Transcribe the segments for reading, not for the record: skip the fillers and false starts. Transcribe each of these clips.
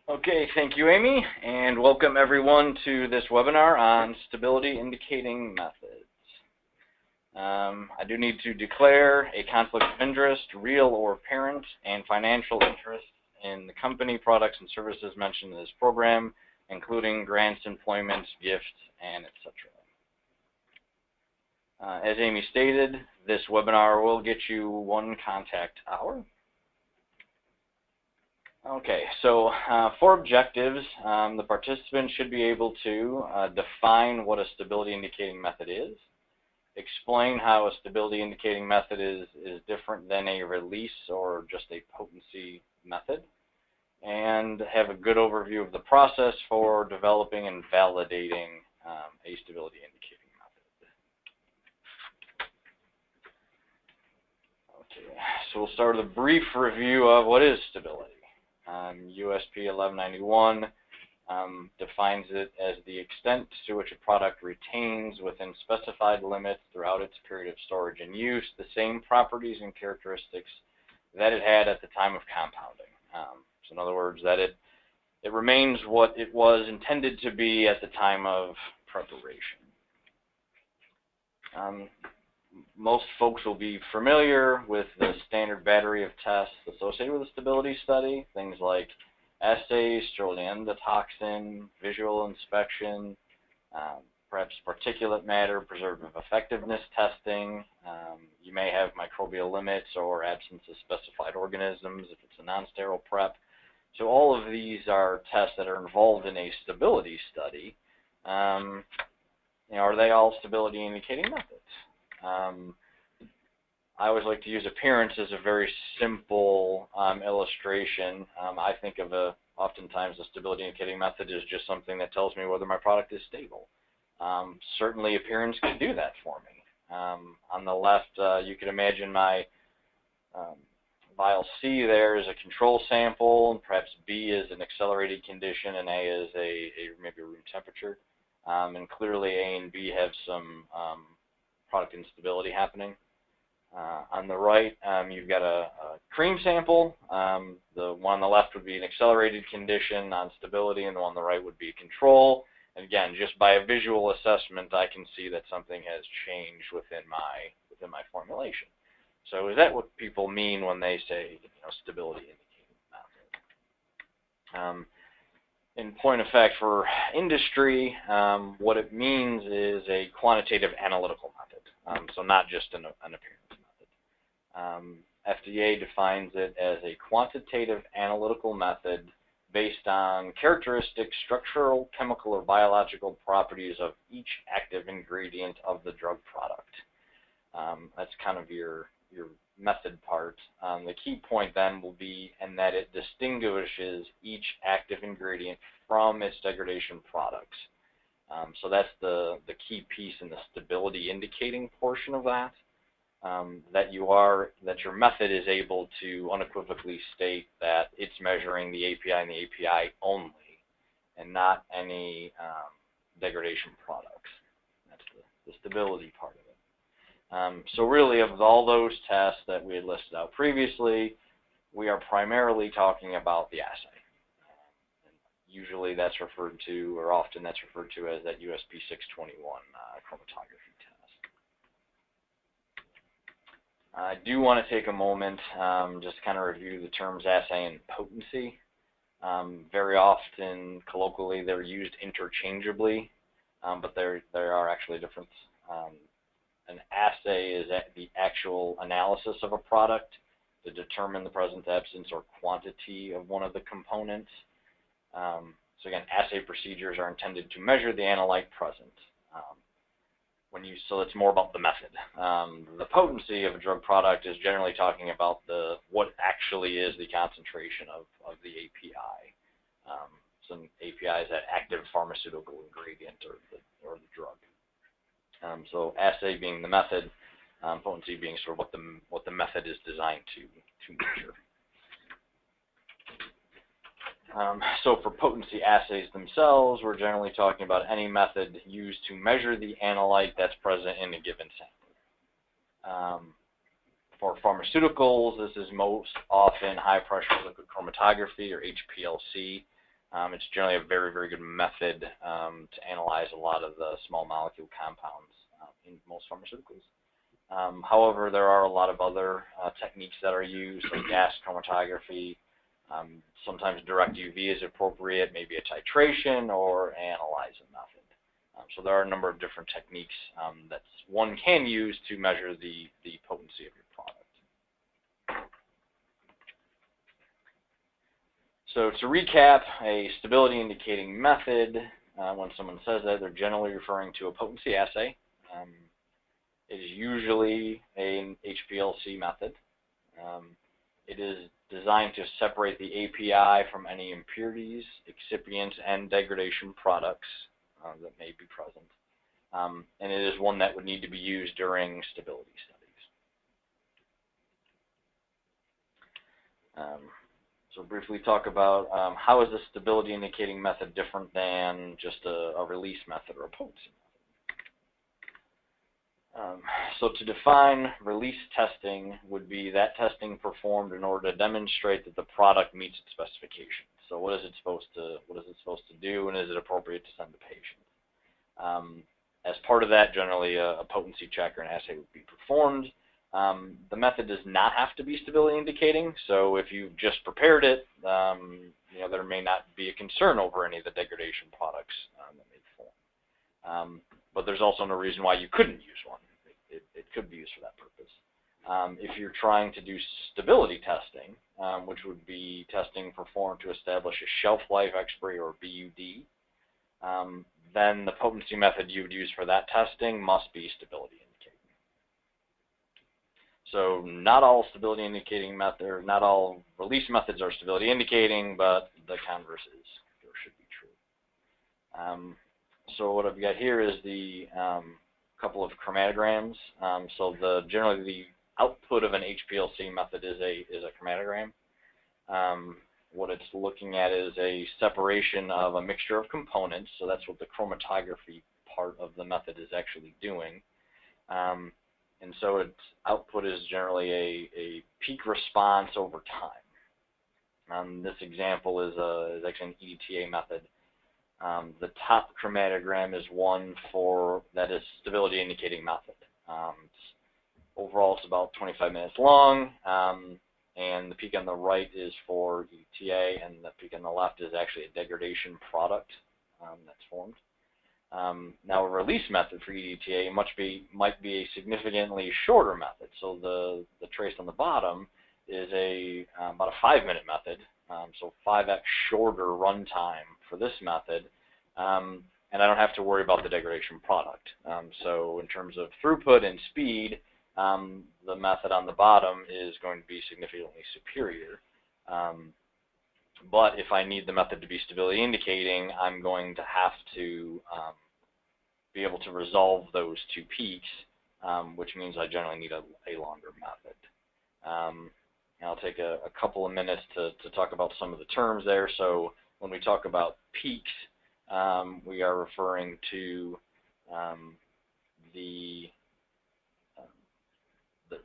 Okay, thank you, Amy, and welcome everyone to this webinar on stability indicating methods. I do need to declare a conflict of interest, real or apparent, and financial interest in the company, products, and services mentioned in this program, including grants, employment, gifts, and etc. As Amy stated, this webinar will get you 1 contact hour. Okay, so for objectives, the participants should be able to define what a stability indicating method is, explain how a stability indicating method is different than a release or just a potency method, and have a good overview of the process for developing and validating a stability indicating method. Okay, so we'll start with a brief review of what is stability. USP 1191 defines it as the extent to which a product retains within specified limits throughout its period of storage and use the same properties and characteristics that it had at the time of compounding. So in other words, that it remains what it was intended to be at the time of preparation. Most folks will be familiar with the standard battery of tests associated with a stability study, things like assays, sterility endotoxin, visual inspection, perhaps particulate matter, preservative effectiveness testing. You may have microbial limits or absence of specified organisms if it's a non-sterile prep. So all of these are tests that are involved in a stability study. Are they all stability indicating methods? I always like to use appearance as a very simple illustration. I think of oftentimes a stability indicating method as just something that tells me whether my product is stable. Certainly appearance can do that for me. On the left, you can imagine my vial C there is a control sample, and perhaps B is an accelerated condition, and A is maybe a room temperature. And clearly A and B have some product instability happening. On the right, you've got a cream sample. The one on the left would be an accelerated condition, non-stability, and the one on the right would be control. And again, just by a visual assessment, I can see that something has changed within my formulation. So is that what people mean when they say, stability indicating method? In point of fact, for industry, what it means is a quantitative analytical method, so not just an appearance method. FDA defines it as a quantitative analytical method based on characteristic, structural, chemical, or biological properties of each active ingredient of the drug product. That's kind of your method part. The key point then will be in that it distinguishes each active ingredient from its degradation products. So that's the key piece in the stability indicating portion of that. That your method is able to unequivocally state that it's measuring the API and the API only, and not any degradation products. That's the stability part of it. So really, of all those tests that we had listed out previously, we are primarily talking about the assay. Usually that's referred to, or often that's referred to as that USP 621 chromatography test. I do want to take a moment just to kind of review the terms assay and potency. Very often, colloquially, they're used interchangeably, but there are actually differences. An assay is the actual analysis of a product to determine the presence, absence, or quantity of one of the components. So again, assay procedures are intended to measure the analyte present. So it's more about the method. The potency of a drug product is generally talking about what actually is the concentration of the API. Some API is that active pharmaceutical ingredient or the drug. So assay being the method, potency being sort of what the method is designed to measure. So for potency assays themselves, we're generally talking about any method used to measure the analyte that's present in a given sample. For pharmaceuticals, this is most often high pressure liquid chromatography, or HPLC. It's generally a very, very good method to analyze a lot of the small molecule compounds in most pharmaceuticals. However, there are a lot of other techniques that are used, like gas chromatography. Sometimes direct UV is appropriate, maybe a titration or analyzer method. So there are a number of different techniques that one can use to measure the potency of your product. So to recap, a stability indicating method, when someone says that, they're generally referring to a potency assay. It is usually an HPLC method. It is designed to separate the API from any impurities, excipients, and degradation products that may be present. And it is one that would need to be used during stability studies. So briefly talk about how is the stability indicating method different than just a release method or a potency method. So to define release testing would be that testing performed in order to demonstrate that the product meets its specifications. So what is it supposed to do, and is it appropriate to send to patients? As part of that, generally a potency check or an assay would be performed. The method does not have to be stability indicating. So if you've just prepared it, there may not be a concern over any of the degradation products that may form. But there's also no reason why you couldn't use one. It could be used for that purpose. If you're trying to do stability testing, which would be testing performed to establish a shelf life expiry or BUD, then the potency method you would use for that testing must be stability indicating. So not all stability indicating method, not all release methods are stability indicating, but the converse is or should be true. So what I've got here is the couple of chromatograms. So generally the output of an HPLC method is a chromatogram. What it's looking at is a separation of a mixture of components. So that's what the chromatography part of the method is actually doing. And so its output is generally a peak response over time. This example is actually an EDTA method. The top chromatogram is one that is stability indicating method. Overall, it's about 25 minutes long, and the peak on the right is for EDTA, and the peak on the left is actually a degradation product that's formed. Now, a release method for EDTA might be a significantly shorter method. So the trace on the bottom is about a 5-minute method. So 5x shorter runtime for this method, and I don't have to worry about the degradation product. So in terms of throughput and speed, the method on the bottom is going to be significantly superior. But if I need the method to be stability indicating, I'm going to have to be able to resolve those two peaks, which means I generally need a longer method. I'll take a couple of minutes to talk about some of the terms there. So when we talk about peaks, we are referring to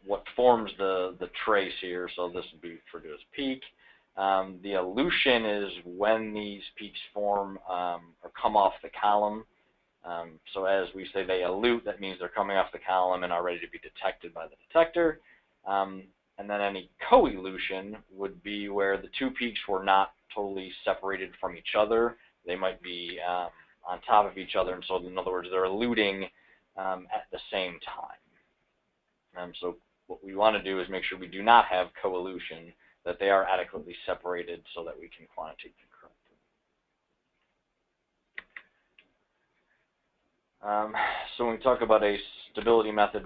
what forms the trace here. So this would be referred to as peak. The elution is when these peaks form or come off the column. So as we say they elute, that means they're coming off the column and are ready to be detected by the detector. And then any co-elution would be where the two peaks were not totally separated from each other. They might be on top of each other, and so in other words, they're eluting at the same time. So what we want to do is make sure we do not have co-elution, that they are adequately separated so that we can quantitate concurrently. So when we talk about a stability method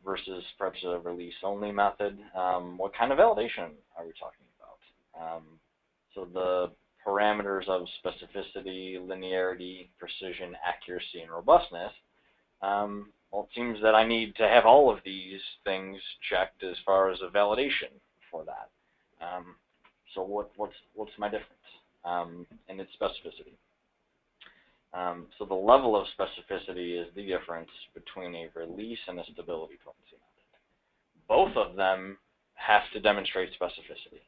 versus perhaps a release-only method, what kind of validation are we talking about? So the parameters of specificity, linearity, precision, accuracy, and robustness, well, it seems that I need to have all of these things checked as far as a validation for that. So what's my difference? And its specificity. So the level of specificity is the difference between a release and a stability potency method. Both of them have to demonstrate specificity.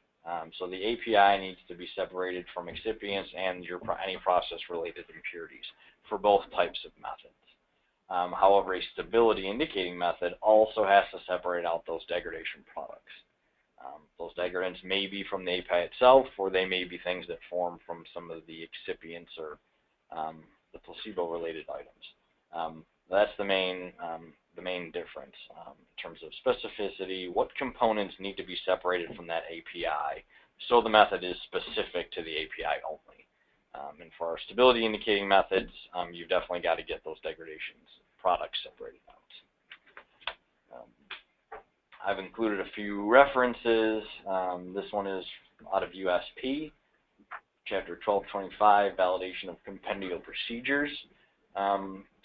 So the API needs to be separated from excipients and any process-related impurities for both types of methods. However, a stability indicating method also has to separate out those degradation products. Those degradants may be from the API itself, or they may be things that form from some of the excipients or the placebo-related items. That's the main difference in terms of specificity. What components need to be separated from that API so the method is specific to the API only. And for our stability indicating methods, you've definitely got to get those degradations products separated out. I've included a few references. This one is out of USP, Chapter 1225, Validation of Compendial Procedures,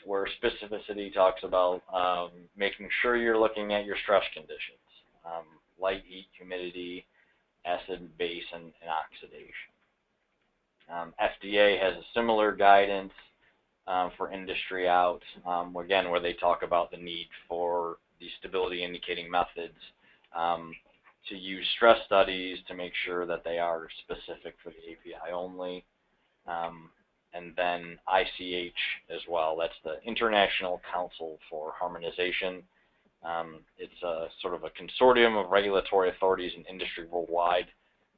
where specificity talks about making sure you're looking at your stress conditions, light, heat, humidity, acid, base, and oxidation. FDA has a similar guidance for industry out, again, where they talk about the need for the stability indicating methods to use stress studies to make sure that they are specific for the API only. And then ICH as well. That's the International Council for Harmonization. It's a sort of a consortium of regulatory authorities in industry worldwide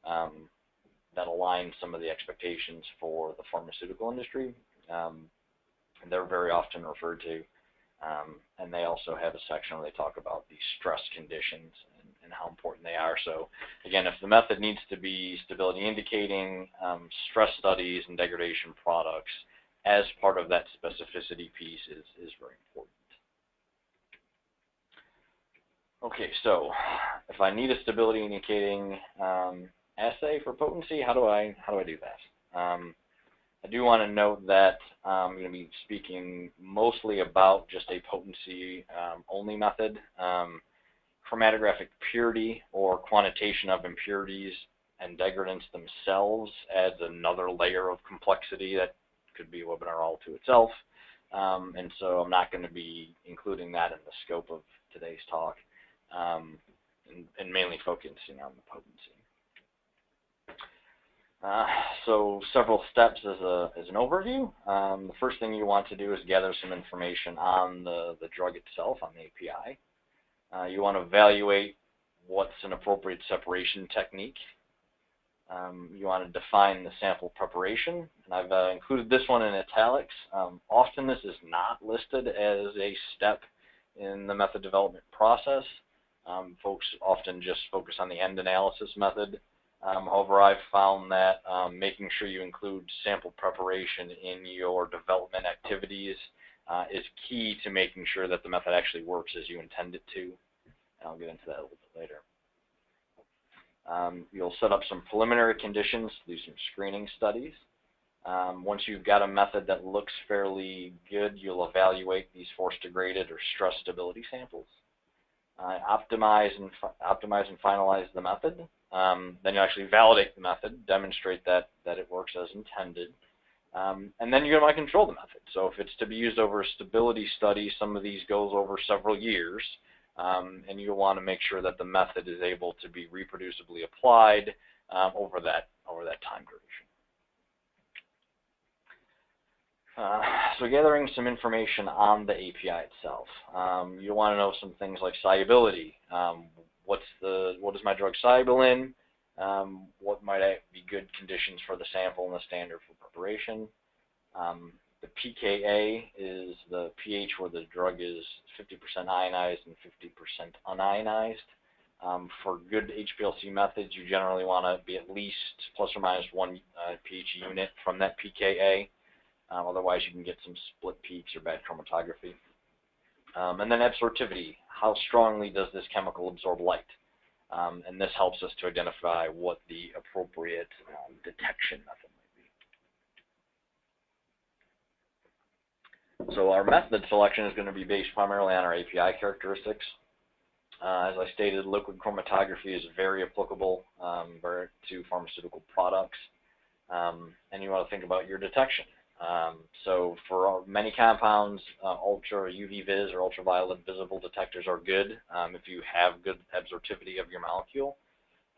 that align some of the expectations for the pharmaceutical industry. And they're very often referred to. And they also have a section where they talk about the stress conditions and how important they are. So again, if the method needs to be stability indicating, stress studies and degradation products as part of that specificity piece is very important. Okay, so if I need a stability indicating assay for potency, how do I do that? I do want to note that I'm going to be speaking mostly about just a potency only method. Chromatographic purity or quantitation of impurities and degradants themselves adds another layer of complexity that could be a webinar all to itself. And so I'm not going to be including that in the scope of today's talk, and mainly focusing on the potency. So several steps as an overview. The first thing you want to do is gather some information on the drug itself, on the API. You want to evaluate what's an appropriate separation technique. You want to define the sample preparation, and I've included this one in italics. Often this is not listed as a step in the method development process. Folks often just focus on the end analysis method. However, I've found that making sure you include sample preparation in your development activities is key to making sure that the method actually works as you intend it to. And I'll get into that a little bit later. You'll set up some preliminary conditions, do some screening studies. Once you've got a method that looks fairly good, you'll evaluate these force degraded or stress stability samples. Optimize and finalize the method. Then you actually validate the method, demonstrate that it works as intended. And then you're going to control the method. So if it's to be used over a stability study, some of these goes over several years. And you'll want to make sure that the method is able to be reproducibly applied over that time duration. So gathering some information on the API itself. You want to know some things like solubility. What is my drug soluble in? What might be good conditions for the sample and the standard for preparation? The pKa is the pH where the drug is 50% ionized and 50% unionized. For good HPLC methods, you generally want to be at least plus or minus 1 pH unit from that pKa. Otherwise, you can get some split peaks or bad chromatography. And then absorptivity. How strongly does this chemical absorb light? And this helps us to identify what the appropriate detection method might be. So our method selection is going to be based primarily on our API characteristics. As I stated, liquid chromatography is very applicable to pharmaceutical products. And you want to think about your detection. So for many compounds, ultra UV-vis or ultraviolet visible detectors are good if you have good absorptivity of your molecule.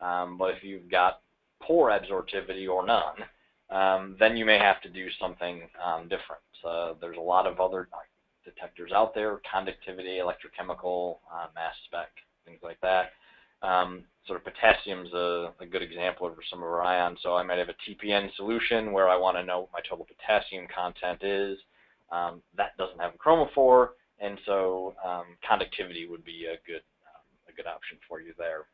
But if you've got poor absorptivity or none, then you may have to do something different. There's a lot of other detectors out there: conductivity, electrochemical, mass spec, things like that. Sort of potassium's a good example of some of our ions. So I might have a TPN solution where I want to know what my total potassium content is. That doesn't have a chromophore, and so conductivity would be a good option for you there.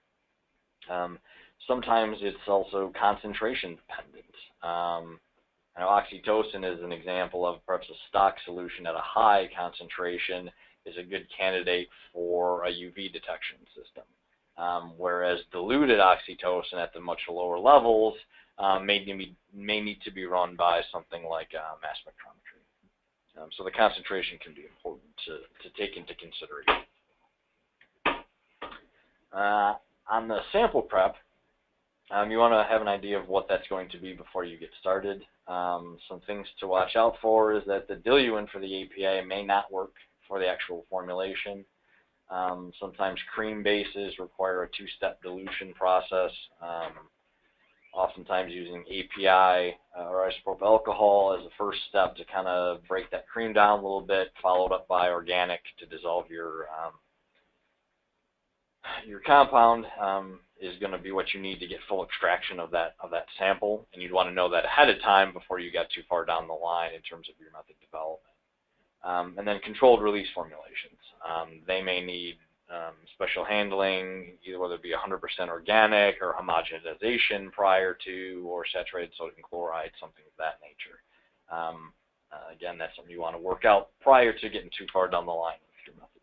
Sometimes it's also concentration dependent. Now, oxytocin is an example of perhaps a stock solution at a high concentration is a good candidate for a UV detection system. Whereas diluted oxytocin at the much lower levels may need to be run by something like mass spectrometry. So the concentration can be important to take into consideration. On the sample prep, you want to have an idea of what that's going to be before you get started. Some things to watch out for is that the diluent for the API may not work for the actual formulation. Sometimes cream bases require a two-step dilution process. Oftentimes using API or isopropyl alcohol as the first step to kind of break that cream down a little bit, followed up by organic to dissolve your compound is going to be what you need to get full extraction of that sample, and you'd want to know that ahead of time before you got too far down the line in terms of your method development. And then controlled release formulations. They may need special handling, either whether it be 100% organic or homogenization prior to, or saturated sodium chloride, something of that nature. Again, that's something you want to work out prior to getting too far down the line with your method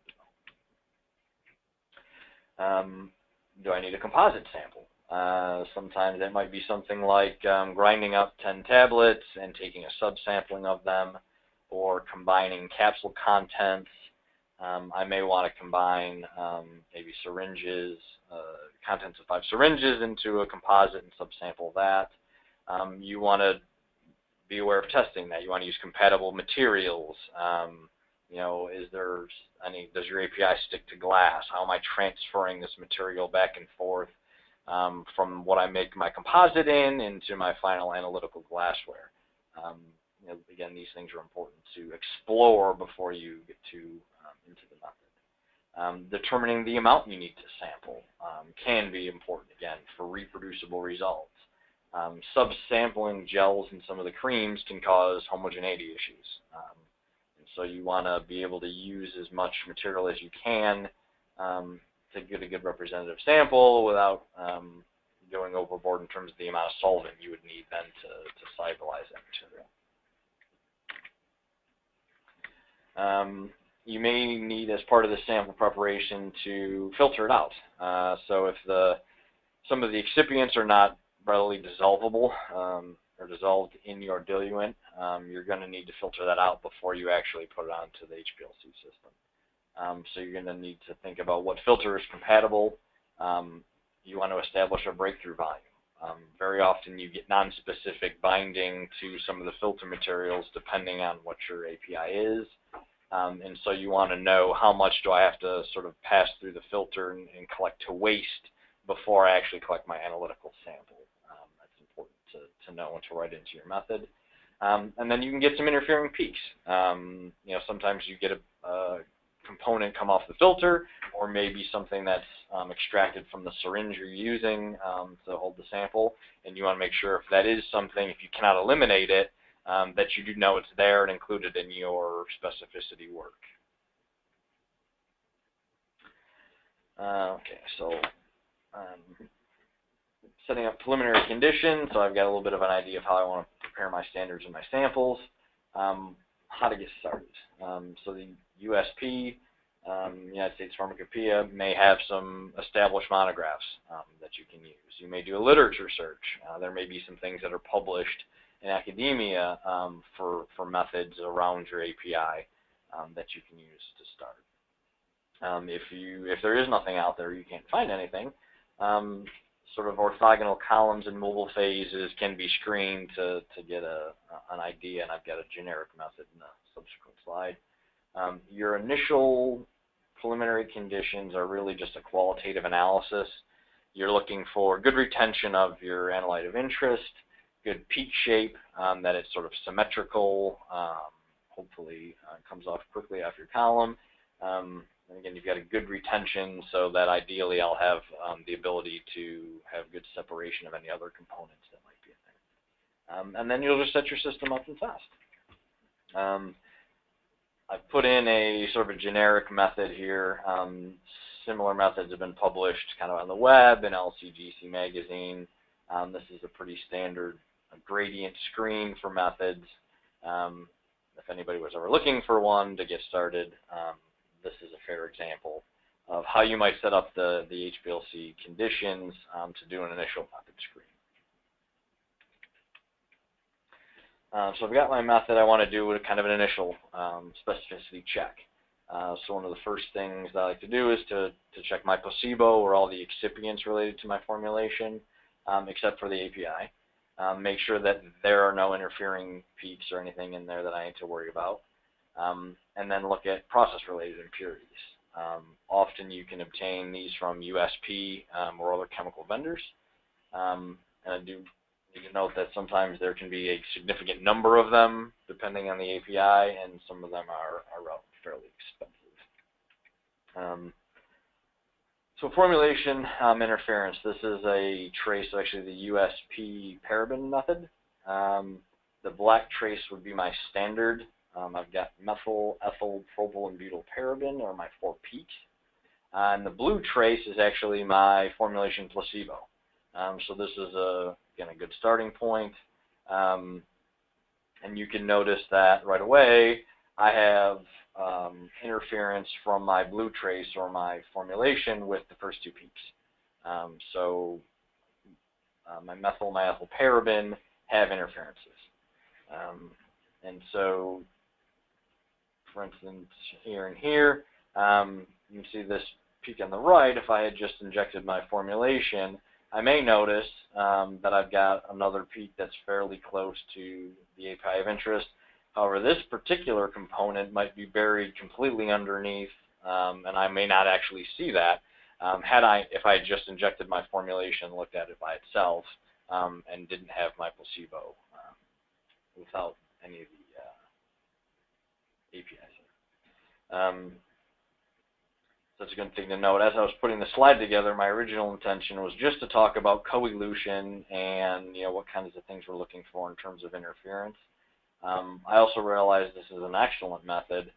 development. Do I need a composite sample? Sometimes it might be something like grinding up 10 tablets and taking a subsampling of them, or combining capsule contents. I may want to combine maybe syringes, contents of 5 syringes into a composite and subsample that. You want to be aware of testing that. You want to use compatible materials. You know, does your API stick to glass? How am I transferring this material back and forth from what I make my composite into my final analytical glassware? You know, again, these things are important to explore before you get into the method. Determining the amount you need to sample can be important, again, for reproducible results. Subsampling gels and some of the creams can cause homogeneity issues. And so you want to be able to use as much material as you can to get a good representative sample without going overboard in terms of the amount of solvent you would need then to solubilize that material. You may need, as part of the sample preparation, to filter it out. So if some of the excipients are not readily dissolvable or dissolved in your diluent, you're going to need to filter that out before you actually put it onto the HPLC system. So you're going to need to think about what filter is compatible. You want to establish a breakthrough volume. Very often you get non-specific binding to some of the filter materials depending on what your API is. And so you want to know how much do I have to sort of pass through the filter and collect to waste before I actually collect my analytical sample. That's important to know and to write into your method. And then you can get some interfering peaks. You know, sometimes you get a component come off the filter, or maybe something that's extracted from the syringe you're using to hold the sample, and you want to make sure if that is something, if you cannot eliminate it, that you do know it's there and included in your specificity work. Okay, so setting up preliminary conditions, so I've got a little bit of an idea of how I want to prepare my standards and my samples. How to get started. So the USP, United States Pharmacopoeia, may have some established monographs that you can use. You may do a literature search. There may be some things that are published in academia for methods around your API that you can use to start. If there is nothing out there, you can't find anything, sort of orthogonal columns and mobile phases can be screened to get an idea, and I've got a generic method in a subsequent slide. Your initial preliminary conditions are really just a qualitative analysis. you're looking for good retention of your analyte of interest, good peak shape, that it's sort of symmetrical, hopefully comes off quickly off your column. And again, you've got a good retention so that ideally I'll have the ability to have good separation of any other components that might be in there. And then you'll just set your system up and test. I've put in a sort of a generic method here. Similar methods have been published kind of on the web in LCGC magazine. This is a pretty standard gradient screen for methods. If anybody was ever looking for one to get started, this is a fair example of how you might set up the HPLC conditions to do an initial method screen. So I've got my method. I want to do kind of an initial specificity check. So one of the first things that I like to do is to check my placebo or all the excipients related to my formulation, except for the API. Make sure that there are no interfering peaks or anything in there that I need to worry about. And then look at process-related impurities. Often you can obtain these from USP or other chemical vendors. And I do need to note that sometimes there can be a significant number of them depending on the API, and some of them are fairly expensive. So formulation interference, this is a trace of actually the USP paraben method. The black trace would be my standard. I've got methyl, ethyl, propyl, and butyl paraben, or my 4 peaks. And the blue trace is actually my formulation placebo. So this is, again, a good starting point. And you can notice that right away I have interference from my blue trace or my formulation with the first 2 peaks. So my methyl, my ethyl paraben have interferences. And so, for instance, here and here, you can see this peak on the right. If I had just injected my formulation, I may notice that I've got another peak that's fairly close to the API of interest. However, this particular component might be buried completely underneath, and I may not actually see that if I had just injected my formulation and looked at it by itself and didn't have my placebo without any of the APIs. So that's a good thing to note. As I was putting the slide together, my original intention was just to talk about co-elution and what kinds of things we're looking for in terms of interference. I also realized this is an excellent method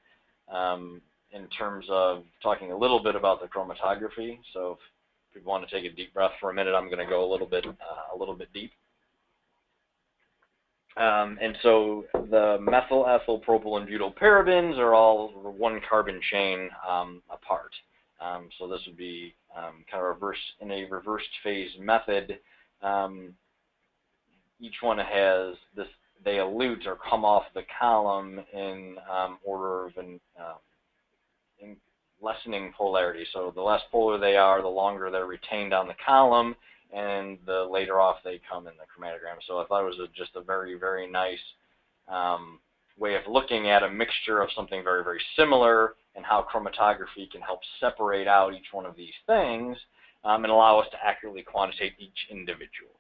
in terms of talking a little bit about the chromatography. So if people want to take a deep breath for a minute, I'm going to go a little bit deep. And so the methyl, ethyl, propyl, and butyl parabens are all 1 carbon chain apart. So this would be kind of in a reversed phase method. Each one has this. They elute or come off the column in order of in lessening polarity. So the less polar they are, the longer they're retained on the column, and the later off they come in the chromatogram. So I thought it was just a very, very nice way of looking at a mixture of something very, very similar and how chromatography can help separate out each one of these things and allow us to accurately quantitate each individually.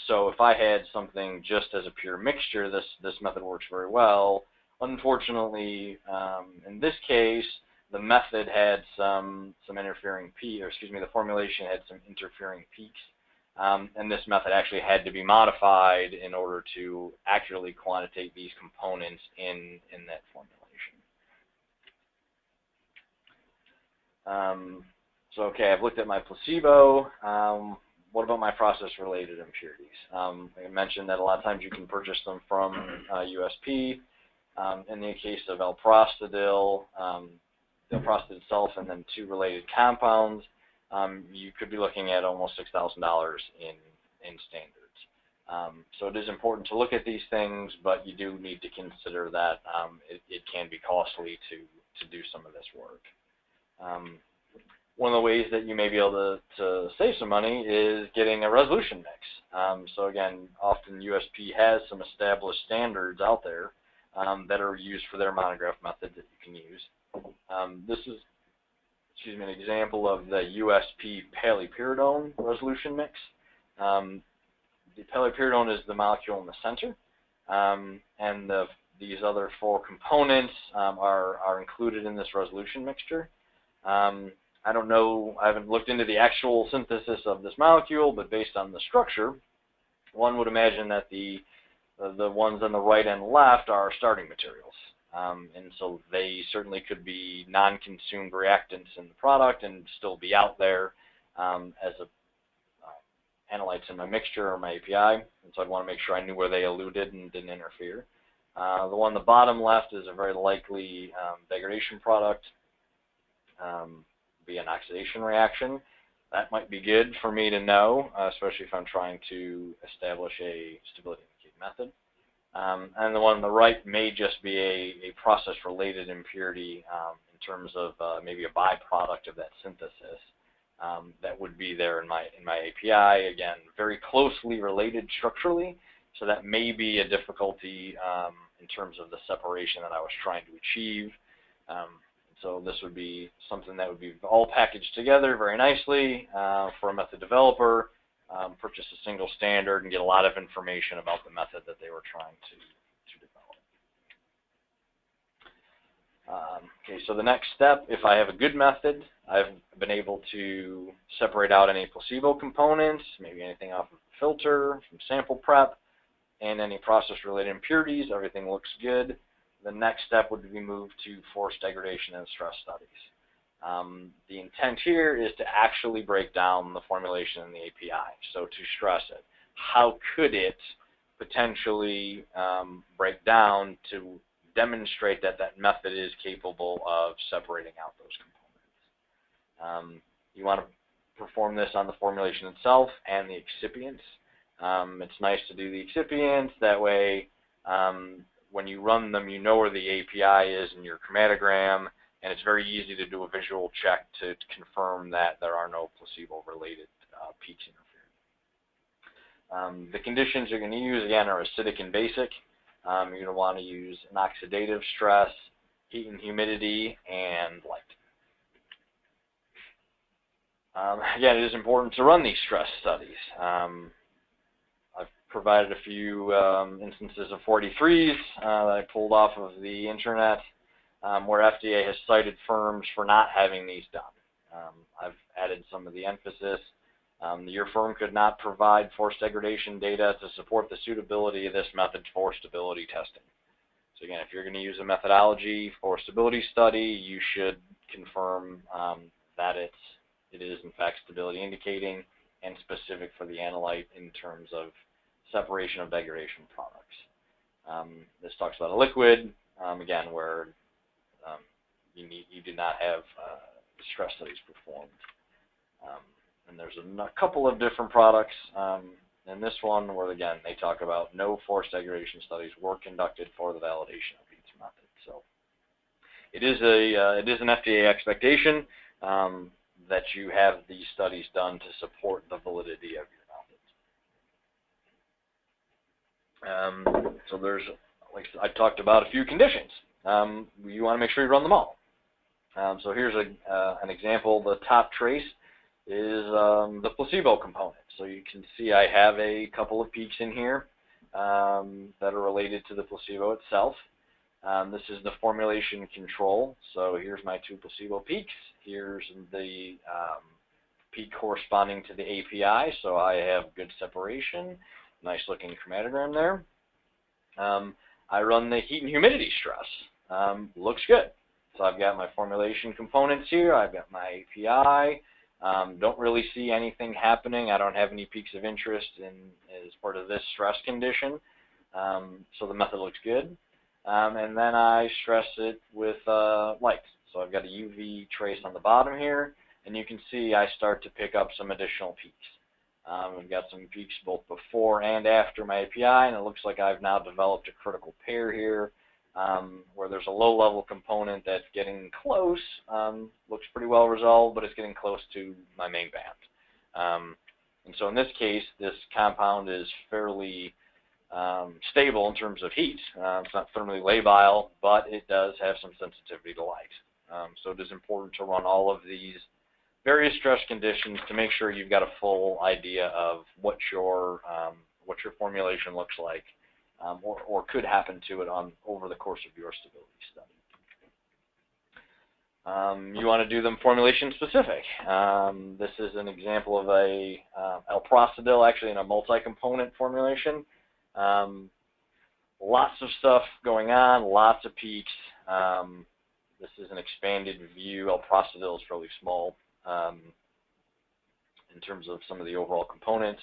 So if I had something just as a pure mixture, this method works very well. Unfortunately, in this case, the method had some interfering peaks, or excuse me, the formulation had some interfering peaks, and this method actually had to be modified in order to accurately quantitate these components in that formulation. So okay, I've looked at my placebo. What about my process-related impurities? Like I mentioned that a lot of times you can purchase them from USP. In the case of L-prostadil, the L-prostadil itself and then 2 related compounds, you could be looking at almost $6,000 in standards. So it is important to look at these things, but you do need to consider that it can be costly to do some of this work. One of the ways that you may be able to save some money is getting a resolution mix. So again, often USP has some established standards out there that are used for their monograph method that you can use. This is an example of the USP palipyridone resolution mix. The palipyridone is the molecule in the center, and these other 4 components are included in this resolution mixture. I don't know, I haven't looked into the actual synthesis of this molecule, but based on the structure, one would imagine that the ones on the right and left are starting materials. And so they certainly could be non-consumed reactants in the product and still be out there as analytes in my mixture or my API. And so I'd want to make sure I knew where they eluded and didn't interfere. The one on the bottom left is a very likely degradation product, be an oxidation reaction. That might be good for me to know, especially if I'm trying to establish a stability indicating method. And the one on the right may just be a process-related impurity in terms of maybe a byproduct of that synthesis that would be there in my API. Again, very closely related structurally, so that may be a difficulty in terms of the separation that I was trying to achieve. So this would be something that would be all packaged together very nicely for a method developer. Purchase a single standard and get a lot of information about the method that they were trying to develop. Okay, so the next step, if I have a good method, I've been able to separate out any placebo components, maybe anything off of the filter, from sample prep, and any process-related impurities. Everything looks good. The next step would be moved to force degradation and stress studies. The intent here is to actually break down the formulation in the API, so to stress it. How could it potentially break down to demonstrate that that method is capable of separating out those components? You want to perform this on the formulation itself and the excipients. It's nice to do the excipients, that way when you run them, you know where the API is in your chromatogram, and it's very easy to do a visual check to confirm that there are no placebo-related peaks interfering. The conditions you're going to use, again, are acidic and basic. You're going to want to use an oxidative stress, heat and humidity, and light. Again, it is important to run these stress studies. I've provided a few instances of 43s that I pulled off of the internet, where FDA has cited firms for not having these done. I've added some of the emphasis. Your firm could not provide force degradation data to support the suitability of this method for stability testing. So again, if you're going to use a methodology for stability study, you should confirm that it is in fact stability indicating and specific for the analyte in terms of separation of degradation products. This talks about a liquid, again, where you did not have stress studies performed. And there's a couple of different products in this one where, again, they talk about no force degradation studies were conducted for the validation of each method. So it is an FDA expectation that you have these studies done to support the validity of your method. So there's, like I talked about, a few conditions. You want to make sure you run them all. So here's an example. The top trace is the placebo component. So you can see I have a couple of peaks in here that are related to the placebo itself. This is the formulation control. So here's my 2 placebo peaks. Here's the peak corresponding to the API. So I have good separation. Nice looking chromatogram there. I run the heat and humidity stress. Looks good. So I've got my formulation components here. I've got my API. Don't really see anything happening. I don't have any peaks of interest as part of this stress condition. So the method looks good. And then I stress it with light. So I've got a UV trace on the bottom here, and you can see I start to pick up some additional peaks. We've got some peaks both before and after my API, and it looks like I've now developed a critical pair here where there's a low-level component that's getting close, looks pretty well resolved, but it's getting close to my main band. And so in this case, this compound is fairly stable in terms of heat. It's not thermally labile, but it does have some sensitivity to light. So it is important to run all of these various stress conditions to make sure you've got a full idea of what your formulation looks like, or could happen to it over the course of your stability study. You want to do them formulation specific. This is an example of a L-procidil, actually in a multi-component formulation. Lots of stuff going on, lots of peaks. This is an expanded view. L-procidil is fairly small in terms of some of the overall components.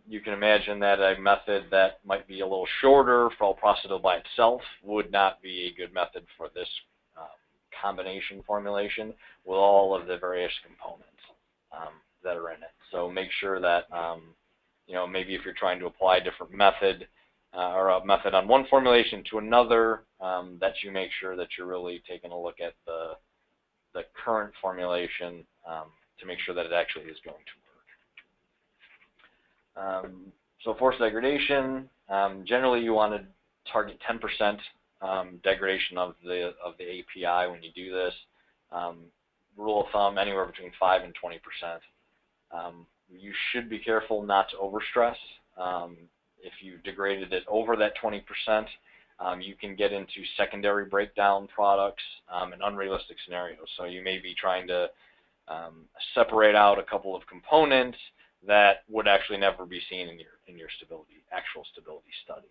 You can imagine that a method that might be a little shorter for L-procidil by itself would not be a good method for this combination formulation with all of the various components that are in it. So make sure that, maybe if you're trying to apply a different method or a method on one formulation to another, that you make sure that you're really taking a look at the current formulation to make sure that it actually is going to work. So force degradation, generally you want to target 10% degradation of the API when you do this. Rule of thumb, anywhere between 5 and 20%. You should be careful not to overstress. If you degraded it over that 20%, you can get into secondary breakdown products and unrealistic scenarios. So you may be trying to separate out a couple of components that would actually never be seen in your actual stability study.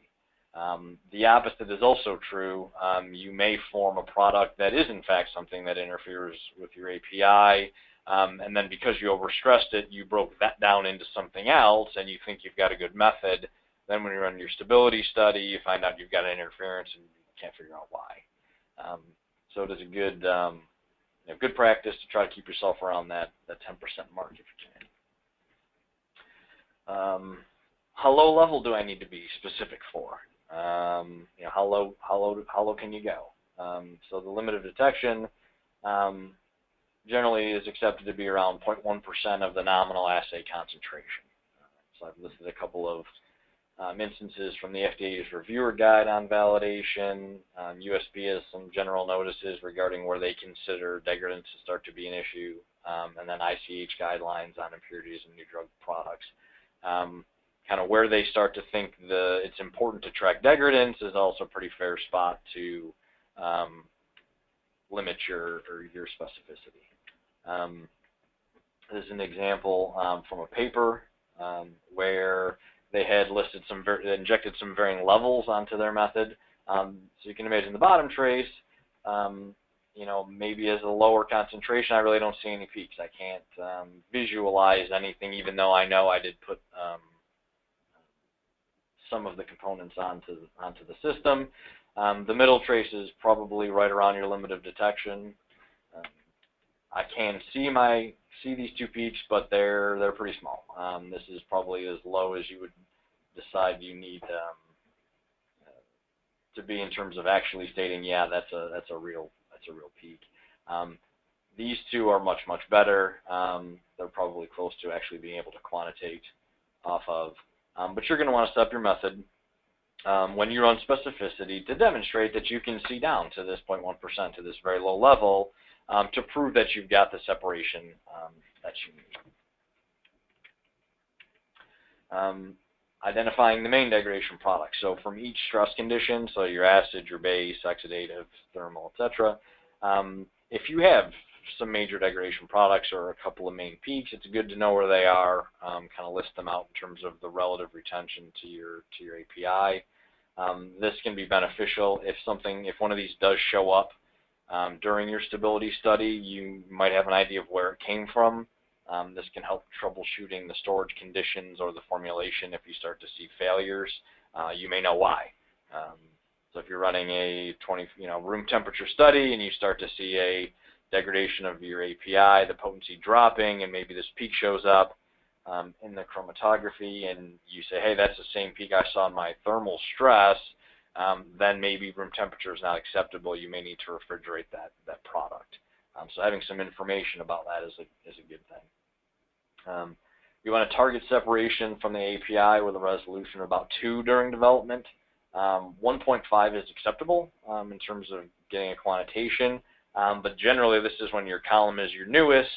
The opposite is also true. You may form a product that is in fact something that interferes with your API, and then because you overstressed it, you broke that down into something else, and you think you've got a good method. Then when you run your stability study, you find out you've got an interference and you can't figure out why. So it is a good practice to try to keep yourself around that 10% mark if you can. How low level do I need to be specific for? How low can you go? So the limit of detection generally is accepted to be around 0.1% of the nominal assay concentration. So I've listed a couple of instances from the FDA's reviewer guide on validation. USB has some general notices regarding where they consider degradants to start to be an issue, and then ICH guidelines on impurities in new drug products. Kind of where they start to think it's important to track degradants is also a pretty fair spot to limit your specificity. This is an example from a paper where they had listed injected some varying levels onto their method. So you can imagine the bottom trace, maybe as a lower concentration, I really don't see any peaks. I can't visualize anything, even though I know I did put some of the components onto the system. The middle trace is probably right around your limit of detection. I can see these two peaks, but they're pretty small. This is probably as low as you would decide you need to be in terms of actually stating, yeah, that's a real peak. These two are much better. They're probably close to actually being able to quantitate off of. But you're going to want to set up your method when you run specificity to demonstrate that you can see down to this 0.1%, to this very low level, to prove that you've got the separation that you need. Identifying the main degradation products. So from each stress condition, so your acid, your base, oxidative, thermal, etc., if you have some major degradation products or a couple of main peaks, it's good to know where they are, kind of list them out in terms of the relative retention to your API. This can be beneficial if one of these does show up during your stability study. You might have an idea of where it came from. This can help troubleshooting the storage conditions or the formulation. If you start to see failures, you may know why. So if you're running a room temperature study and you start to see a degradation of your API, the potency dropping, and maybe this peak shows up in the chromatography, and you say, hey, that's the same peak I saw in my thermal stress, then maybe room temperature is not acceptable. You may need to refrigerate that product. So having some information about that is a good thing. You want to target separation from the API with a resolution of about 2 during development. 1.5 is acceptable in terms of getting a quantitation. But generally, this is when your column is your newest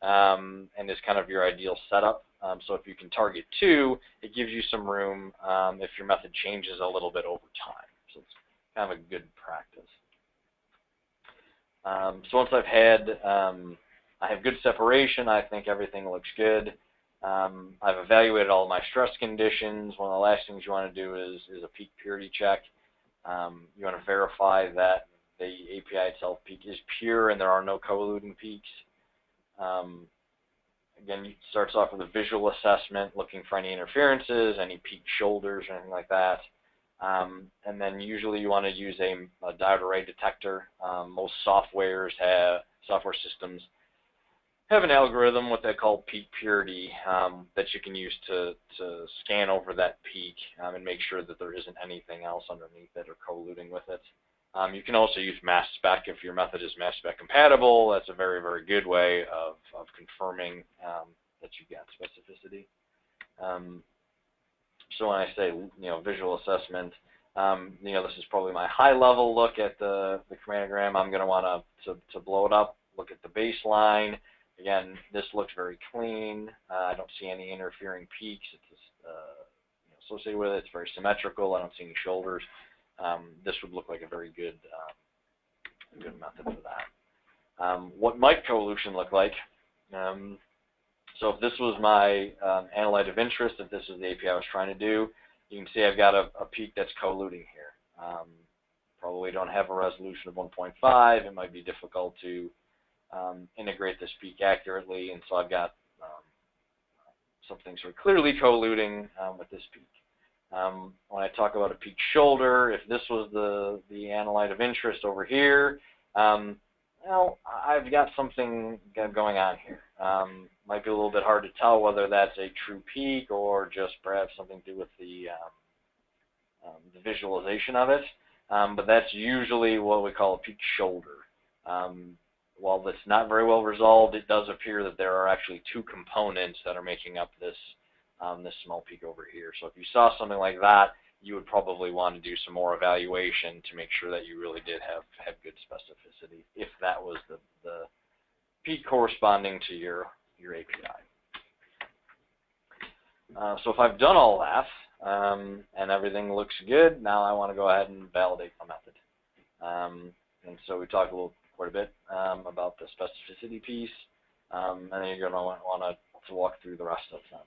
and is kind of your ideal setup. So if you can target 2, it gives you some room if your method changes a little bit over time. So it's kind of a good practice. So once I have good separation, I think everything looks good. I've evaluated all of my stress conditions. One of the last things you want to do is a peak purity check. You want to verify that the API itself peak is pure and there are no co-eluting peaks. Again, it starts off with a visual assessment, looking for any interferences, any peak shoulders, or anything like that. And then usually you want to use a diode array detector. Most software systems have an algorithm, what they call peak purity, that you can use to scan over that peak and make sure that there isn't anything else underneath it or co-eluting with it. You can also use mass spec if your method is mass spec compatible. That's a very, very good way of confirming that you get specificity. So when I say visual assessment, this is probably my high-level look at the chromatogram. I'm going to want to blow it up, look at the baseline. Again, this looks very clean. I don't see any interfering peaks. It's associated with it. It's very symmetrical. I don't see any shoulders. This would look like a very good method for that. What might co-elution look like? So if this was my analyte of interest, if this is the API I was trying to do, you can see I've got a peak that's co-eluting here. Probably don't have a resolution of 1.5. It might be difficult to integrate this peak accurately, and so I've got something sort of clearly co-eluting with this peak. When I talk about a peak shoulder, if this was the analyte of interest over here, well, I've got something going on here. Might be a little bit hard to tell whether that's a true peak or just perhaps something to do with the visualization of it. But that's usually what we call a peak shoulder. While it's not very well resolved, it does appear that there are actually 2 components that are making up this small peak over here. So if you saw something like that, you would probably want to do some more evaluation to make sure that you really did have good specificity, if that was the peak corresponding to your API. So if I've done all that and everything looks good, now I want to go ahead and validate the method. And so we talked quite a bit about the specificity piece, and then you're going to want to walk through the rest of them.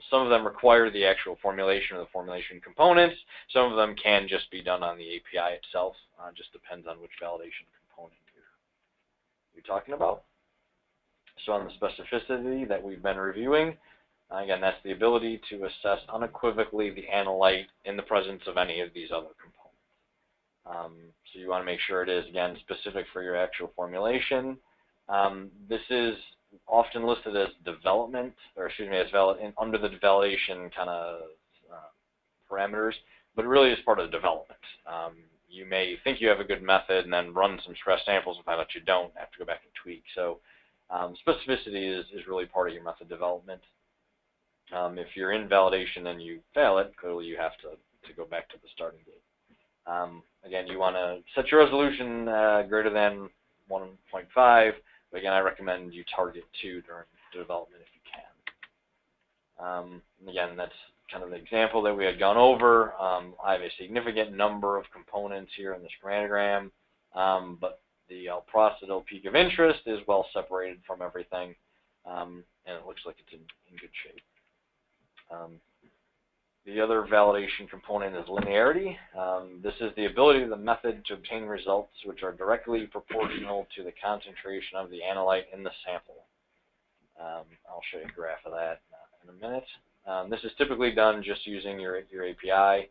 Some of them require the actual formulation or the formulation components. Some of them can just be done on the API itself. Just depends on which validation component you're talking about. So on the specificity that we've been reviewing, again, that's the ability to assess unequivocally the analyte in the presence of any of these other components. So you want to make sure it is, again, specific for your actual formulation. This is often listed as development, or excuse me, as under the validation kind of parameters, but it really is part of the development. You may think you have a good method and then run some stress samples and find out you don't, have to go back and tweak. So specificity is really part of your method development. If you're in validation and you fail it, clearly you have to go back to the starting gate. Again, you want to set your resolution greater than 1.5. But again, I recommend you target 2 during development if you can. Again, that's kind of the example that we had gone over. I have a significant number of components here in this chromatogram, but the L-procetyl peak of interest is well separated from everything, and it looks like it's in good shape. The other validation component is linearity. This is the ability of the method to obtain results which are directly proportional to the concentration of the analyte in the sample. I'll show you a graph of that in a minute. This is typically done just using your API.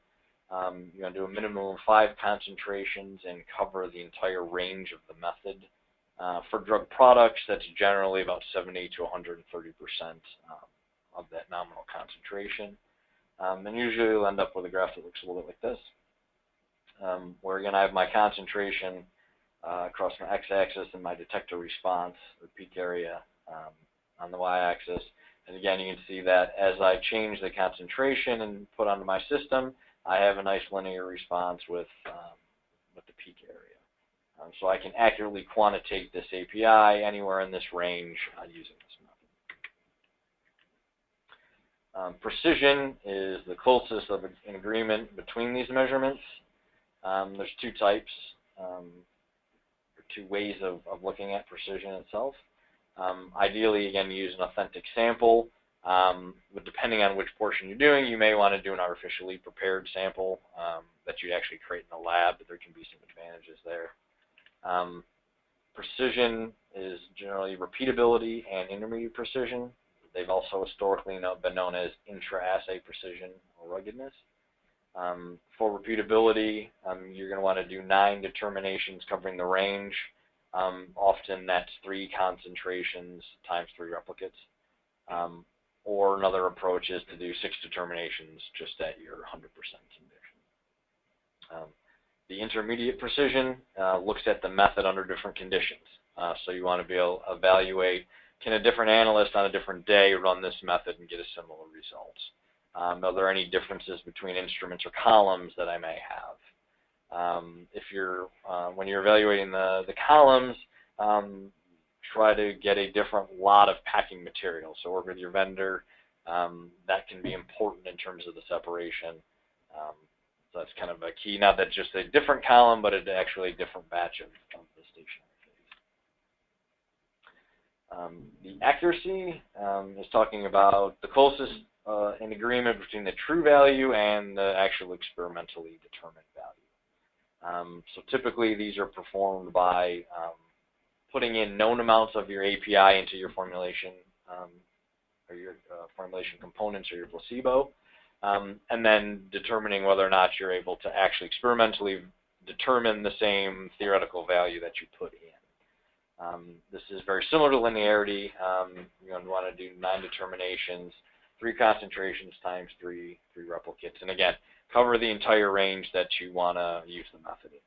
You're going to do a minimum of 5 concentrations and cover the entire range of the method. For drug products, that's generally about 70 to 130% of that nominal concentration. And usually you'll end up with a graph that looks a little bit like this, where again I have my concentration across my x-axis and my detector response, or peak area, on the y-axis. And again, you can see that as I change the concentration and put onto my system, I have a nice linear response with the peak area. So I can accurately quantitate this API anywhere in this range using this method. Precision is the closest of an agreement between these measurements. There's two types, or two ways of looking at precision itself. Ideally, again, use an authentic sample. But depending on which portion you're doing, you may want to do an artificially prepared sample that you actually create in the lab, but there can be some advantages there. Precision is generally repeatability and intermediate precision. They've also historically been known as intra-assay precision or ruggedness. For repeatability, you're going to want to do 9 determinations covering the range. Often that's 3 concentrations times 3 replicates. Or another approach is to do 6 determinations just at your 100% condition. The intermediate precision looks at the method under different conditions. So you want to be able to evaluate, can a different analyst on a different day run this method and get a similar result? Are there any differences between instruments or columns that I may have? If you're, when you're evaluating the columns, try to get a different lot of packing material. So work with your vendor. That can be important in terms of the separation. So that's kind of a key, not that just a different column, but actually a different batch of the stationary phase. The accuracy is talking about the closest in agreement between the true value and the actual experimentally determined value. So typically these are performed by putting in known amounts of your API into your formulation or your formulation components or your placebo, and then determining whether or not you're able to actually experimentally determine the same theoretical value that you put in. This is very similar to linearity. You're going to want to do 9 determinations, 3 concentrations times 3 replicates, and again, cover the entire range that you want to use the method in.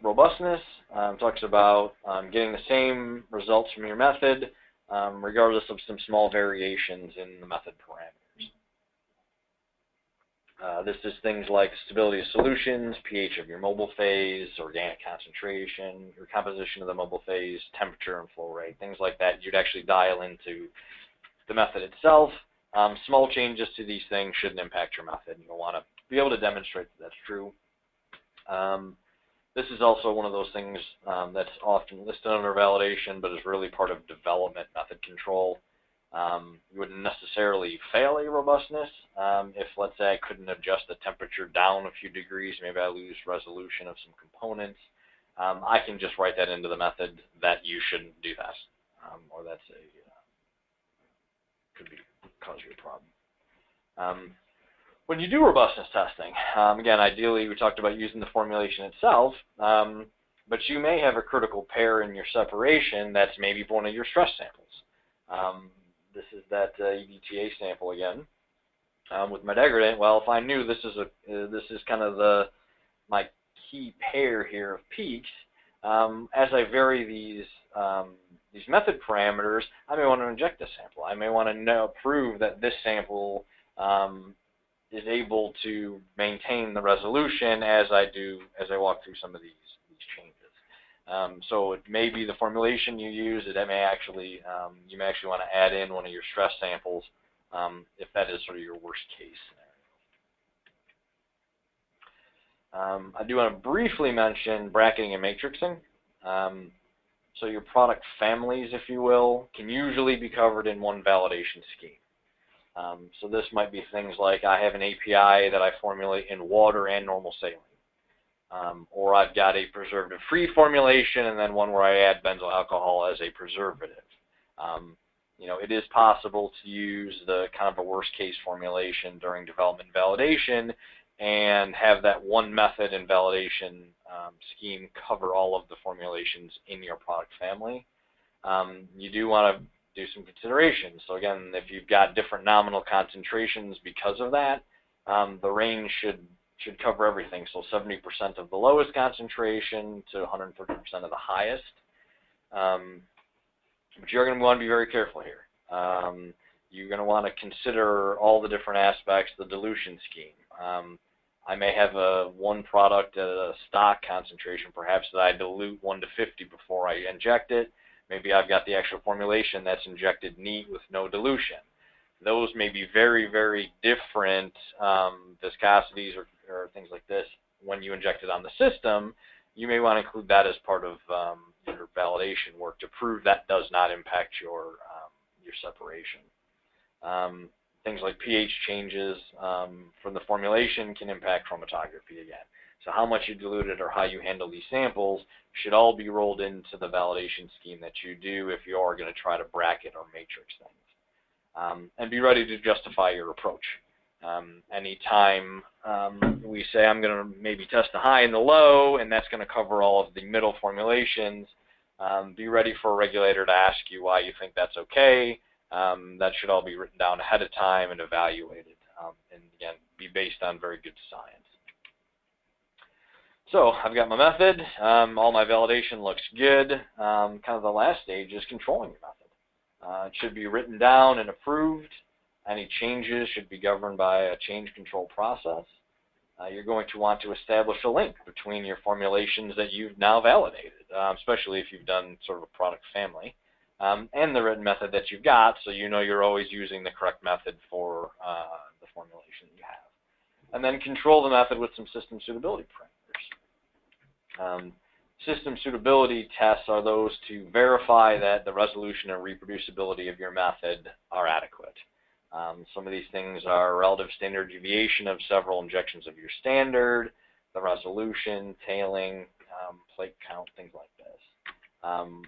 Robustness talks about getting the same results from your method regardless of some small variations in the method parameters. This is things like stability of solutions, pH of your mobile phase, organic concentration, your composition of the mobile phase, temperature and flow rate, things like that you'd actually dial into the method itself. Small changes to these things shouldn't impact your method. You'll want to be able to demonstrate that that's true. This is also one of those things that's often listed under validation, but is really part of development method control. You wouldn't necessarily fail a robustness if, let's say, I couldn't adjust the temperature down a few degrees. Maybe I lose resolution of some components. I can just write that into the method that you shouldn't do that, or that's could cause you a problem. When you do robustness testing, again, ideally we talked about using the formulation itself, but you may have a critical pair in your separation that's maybe one of your stress samples. This is that EDTA sample again. With my degradant, well, if I knew this is kind of my key pair here of peaks, as I vary these method parameters, I may want to inject this sample. I may want to prove that this sample is able to maintain the resolution as I walk through some of these changes. So it may be the formulation you use. It may actually you may actually want to add in one of your stress samples if that is sort of your worst case scenario. I do want to briefly mention bracketing and matrixing. So your product families, if you will, can usually be covered in one validation scheme. So this might be things like I have an API that I formulate in water and normal saline. Or I've got a preservative-free formulation and then one where I add benzyl alcohol as a preservative. You know, it is possible to use the kind of a worst-case formulation during development validation and have that one method and validation scheme cover all of the formulations in your product family. You do want to do some considerations. So again, if you've got different nominal concentrations because of that, the range should cover everything. So 70% of the lowest concentration to 130% of the highest. But you're going to want to be very careful here. You're going to want to consider all the different aspects of the dilution scheme. I may have one product at a stock concentration, perhaps, that I dilute 1 to 50 before I inject it. Maybe I've got the actual formulation that's injected neat with no dilution. Those may be very, very different viscosities or things like this. When you inject it on the system, you may want to include that as part of your validation work to prove that does not impact your separation. Things like pH changes from the formulation can impact chromatography again. So how much you dilute it or how you handle these samples should all be rolled into the validation scheme that you do if you are going to try to bracket or matrix things. And be ready to justify your approach. Anytime we say I'm going to maybe test the high and the low, and that's going to cover all of the middle formulations, be ready for a regulator to ask you why you think that's okay. That should all be written down ahead of time and evaluated, and again, be based on very good science. So I've got my method. All my validation looks good. Kind of the last stage is controlling your method. It should be written down and approved. Any changes should be governed by a change control process. You're going to want to establish a link between your formulations that you've now validated, especially if you've done sort of a product family, and the written method that you've got, so you know you're always using the correct method for the formulation you have. And then control the method with some system suitability parameters. System suitability tests are those to verify that the resolution and reproducibility of your method are adequate. Some of these things are relative standard deviation of several injections of your standard, the resolution, tailing, plate count, things like this.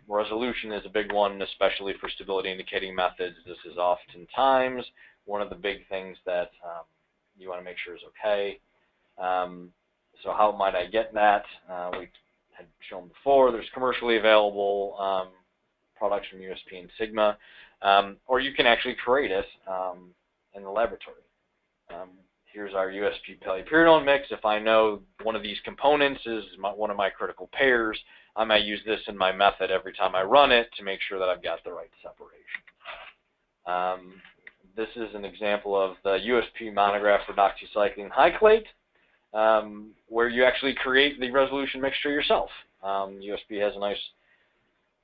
Resolution is a big one, especially for stability indicating methods. This is oftentimes one of the big things that you want to make sure is okay. So how might I get that? We had shown before, there's commercially available products from USP and Sigma, or you can actually create it in the laboratory. Here's our USP polypyridone mix. If I know one of these components is one of my critical pairs, I might use this in my method every time I run it to make sure that I've got the right separation. This is an example of the USP monograph for Doxycycline Hyclate, where you actually create the resolution mixture yourself. USP has a nice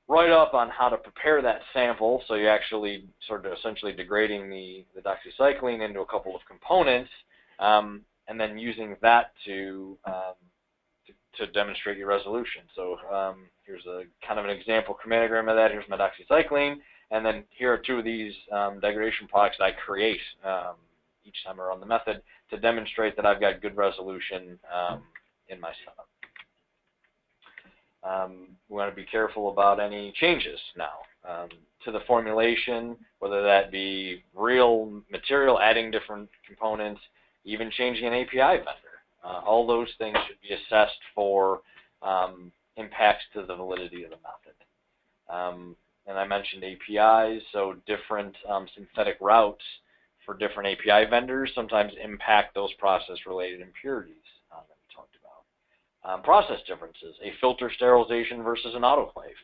write-up on how to prepare that sample, so you're actually sort of essentially degrading the doxycycline into a couple of components, and then using that to demonstrate your resolution. So here's a kind of an example chromatogram of that. Here's my doxycycline, and then here are two of these degradation products that I create each time I run the method to demonstrate that I've got good resolution in my setup. We want to be careful about any changes now to the formulation, whether that be real material, adding different components, even changing an API vendor. All those things should be assessed for impacts to the validity of the method. And I mentioned APIs, so different synthetic routes for different API vendors sometimes impact those process-related impurities. Process differences. A filter sterilization versus an autoclave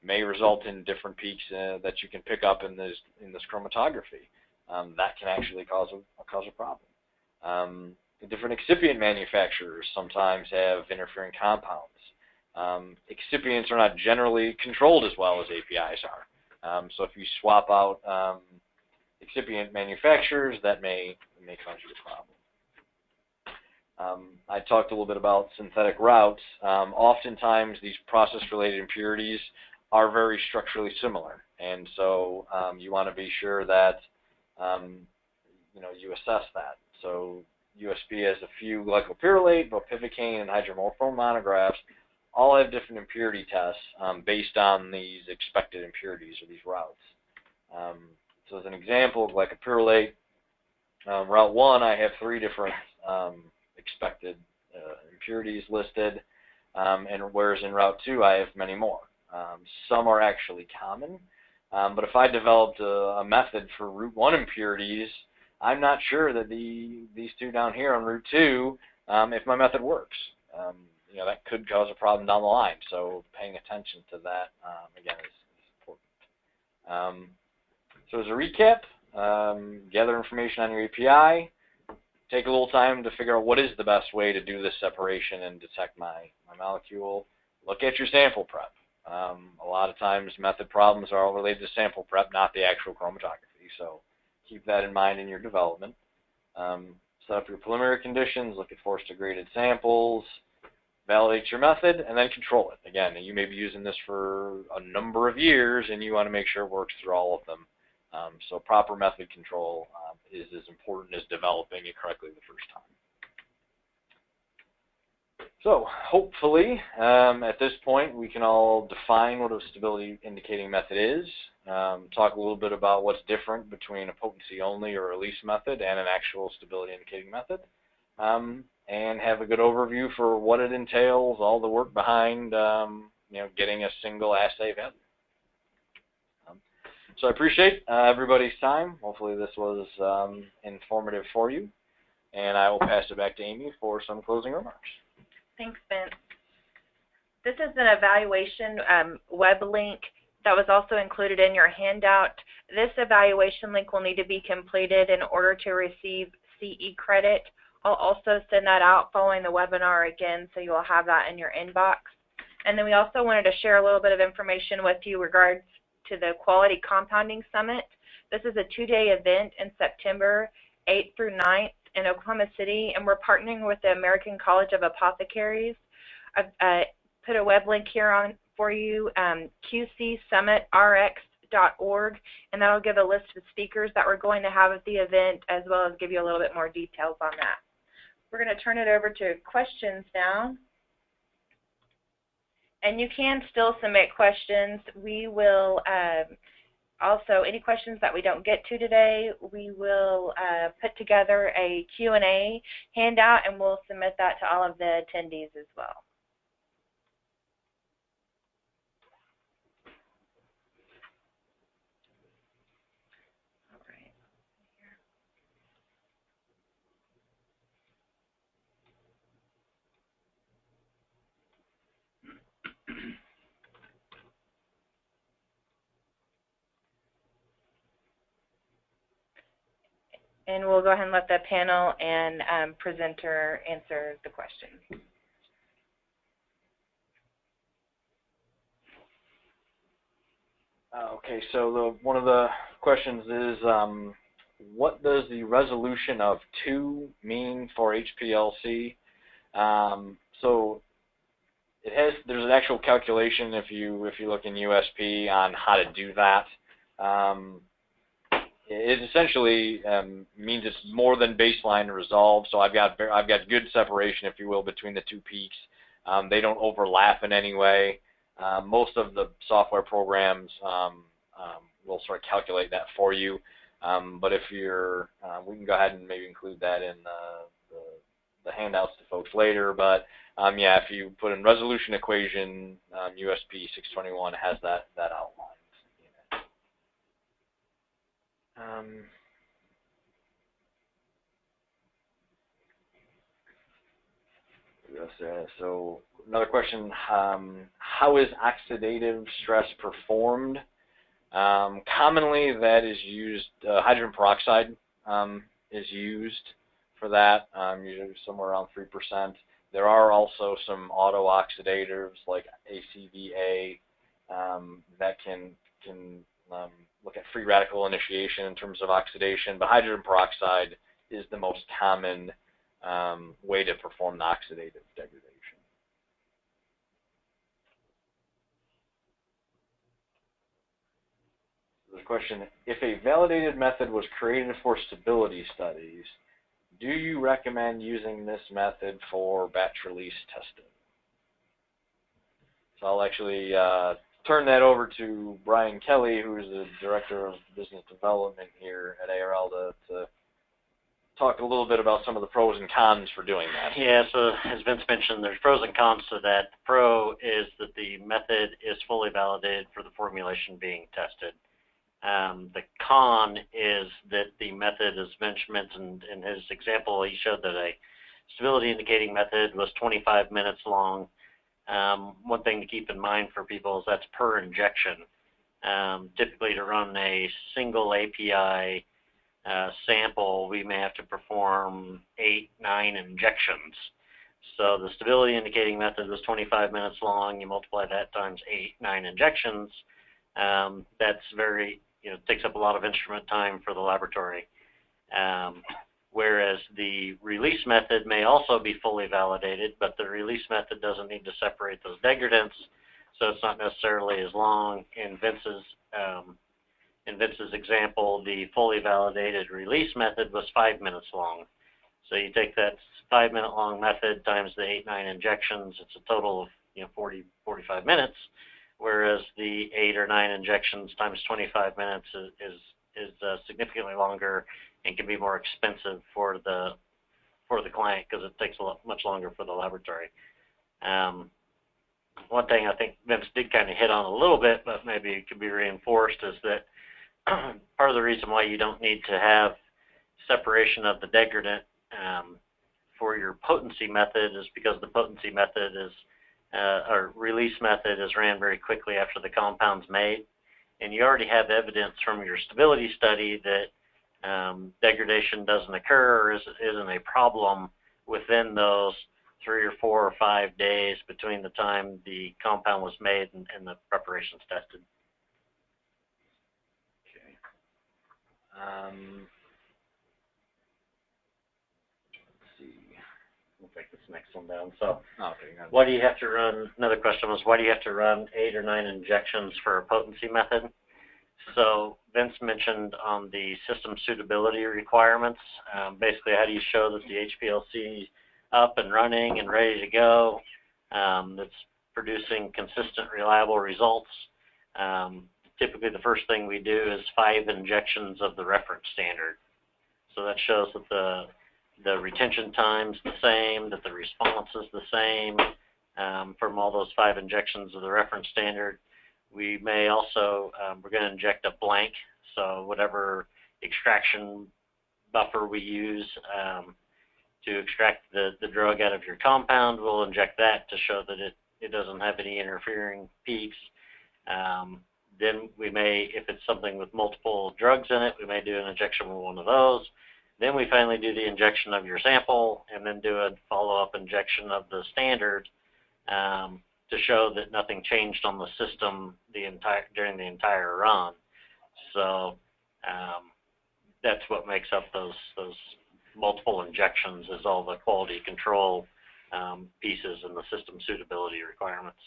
may result in different peaks that you can pick up in this chromatography. That can actually cause a problem. Different excipient manufacturers sometimes have interfering compounds. Excipients are not generally controlled as well as APIs are. So if you swap out excipient manufacturers, that may cause you a problem. I talked a little bit about synthetic routes. Oftentimes, these process-related impurities are very structurally similar, and so you want to be sure that you assess that. So USP has a few glycopyrrolate, bupivacaine, and hydromorphone monographs. All have different impurity tests based on these expected impurities or these routes. So as an example, glycopyrrolate, route 1, I have 3 different expected impurities listed, and whereas in route 2 I have many more. Some are actually common, but if I developed a method for route 1 impurities, I'm not sure that these 2 down here on route 2, if my method works. That could cause a problem down the line, so paying attention to that, again, is important. So as a recap, gather information on your API, take a little time to figure out what is the best way to do this separation and detect my molecule. Look at your sample prep. A lot of times method problems are all related to sample prep, not the actual chromatography. So keep that in mind in your development. Set up your preliminary conditions, look at force degraded samples, validate your method, and then control it. Again, you may be using this for a number of years, and you want to make sure it works through all of them. So proper method control is as important as developing it correctly the first time. So hopefully, at this point, we can all define what a stability indicating method is, talk a little bit about what's different between a potency only or release method and an actual stability indicating method, and have a good overview for what it entails, all the work behind getting a single assay value. So I appreciate everybody's time. Hopefully this was informative for you, and I will pass it back to Amy for some closing remarks. Thanks, Vince. This is an evaluation web link that was also included in your handout. This evaluation link will need to be completed in order to receive CE credit. I'll also send that out following the webinar again, so you'll have that in your inbox. And then we also wanted to share a little bit of information with you regards to the Quality Compounding Summit. This is a 2-day event in September 8th through 9th in Oklahoma City, and we're partnering with the American College of Apothecaries. I've put a web link here on for you, qcsummitrx.org, and that'll give a list of speakers that we're going to have at the event, as well as give you a little bit more details on that. We're going to turn it over to questions now. And you can still submit questions. We will also, any questions that we don't get to today, we will put together a Q&A handout, and we'll submit that to all of the attendees as well. All right. And we'll go ahead and let the panel and presenter answer the question. Okay, so one of the questions is, what does the resolution of 2 mean for HPLC? So there's an actual calculation if you look in USP on how to do that. It essentially means it's more than baseline to resolve. So I've got good separation, if you will, between the 2 peaks. They don't overlap in any way. Most of the software programs will sort of calculate that for you. But if you're, we can go ahead and maybe include that in the handouts to folks later. But yeah, if you put in resolution equation, USP 621 has that outlined. So another question, how is oxidative stress performed? Commonly that is used, hydrogen peroxide is used for that, usually somewhere around 3%. There are also some auto-oxidators like ACVA that can look at free radical initiation in terms of oxidation, but hydrogen peroxide is the most common way to perform the oxidative degradation. There's a question, if a validated method was created for stability studies, do you recommend using this method for batch release testing? So I'll actually turn that over to Brian Kelly, who is the Director of Business Development here at ARL, to talk a little bit about some of the pros and cons for doing that. Yeah, so as Vince mentioned, there's pros and cons to that. The pro is that the method is fully validated for the formulation being tested. The con is that the method, as Vince mentioned in his example, he showed that a stability indicating method was 25 minutes long. One thing to keep in mind for people is that's per injection. Typically to run a single API sample, we may have to perform 8, 9 injections. So the stability indicating method was 25 minutes long. You multiply that times 8, 9 injections. That's very, takes up a lot of instrument time for the laboratory. Whereas the release method may also be fully validated, but the release method doesn't need to separate those degradants, so it's not necessarily as long. In Vince's example, the fully validated release method was 5 minutes long. So you take that 5-minute long method times the 8, 9 injections, it's a total of 40, 45 minutes, whereas the 8 or 9 injections times 25 minutes is significantly longer and can be more expensive for the client because it takes much longer for the laboratory. One thing I think Vince did kind of hit on a little bit, but maybe it could be reinforced, is that part of the reason why you don't need to have separation of the degradant for your potency method is because the potency method is, or release method is ran very quickly after the compound's made. And you already have evidence from your stability study that degradation doesn't occur or isn't a problem within those 3 or 4 or 5 days between the time the compound was made and the preparations tested. Okay. Let's see. We'll take this next one down. So, okay, why do you have to run? Another question was, why do you have to run 8 or 9 injections for a potency method? So Vince mentioned on the system suitability requirements, basically how do you show that the HPLC is up and running and ready to go, that's producing consistent, reliable results. Typically the first thing we do is 5 injections of the reference standard. So that shows that the retention time's the same, that the response is the same from all those 5 injections of the reference standard. We may also, we're going to inject a blank, so whatever extraction buffer we use to extract the drug out of your compound, we'll inject that to show that it doesn't have any interfering peaks. Then we may, if it's something with multiple drugs in it, we may do an injection with one of those. Then we finally do the injection of your sample and then do a follow-up injection of the standard to show that nothing changed on the system during the entire run. So that's what makes up those multiple injections, is all the quality control pieces and the system suitability requirements.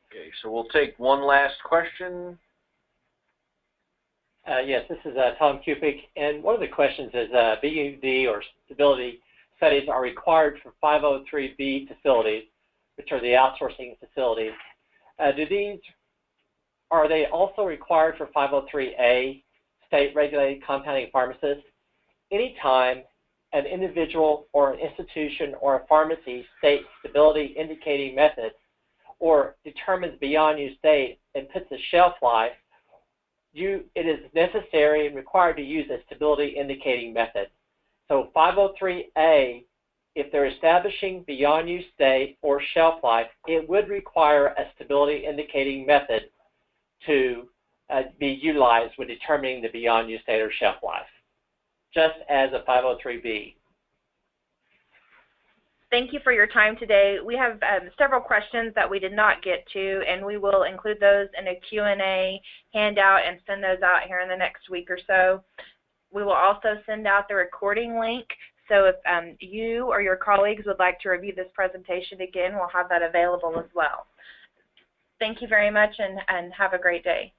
Okay, so we'll take one last question. Yes, this is Tom Kupik, and one of the questions is BUD or stability studies are required for 503B facilities, which are the outsourcing facilities. Are they also required for 503A, state-regulated compounding pharmacists? Anytime an individual or an institution or a pharmacy states stability indicating method or determines beyond use date and puts a shelf life, it is necessary and required to use a stability indicating method. So 503A, if they're establishing beyond use date or shelf life, it would require a stability indicating method to be utilized when determining the beyond use date or shelf life, just as a 503B. Thank you for your time today. We have several questions that we did not get to, and we will include those in a Q&A handout and send those out here in the next week or so. We will also send out the recording link, so if you or your colleagues would like to review this presentation again, we'll have that available as well. Thank you very much, and have a great day.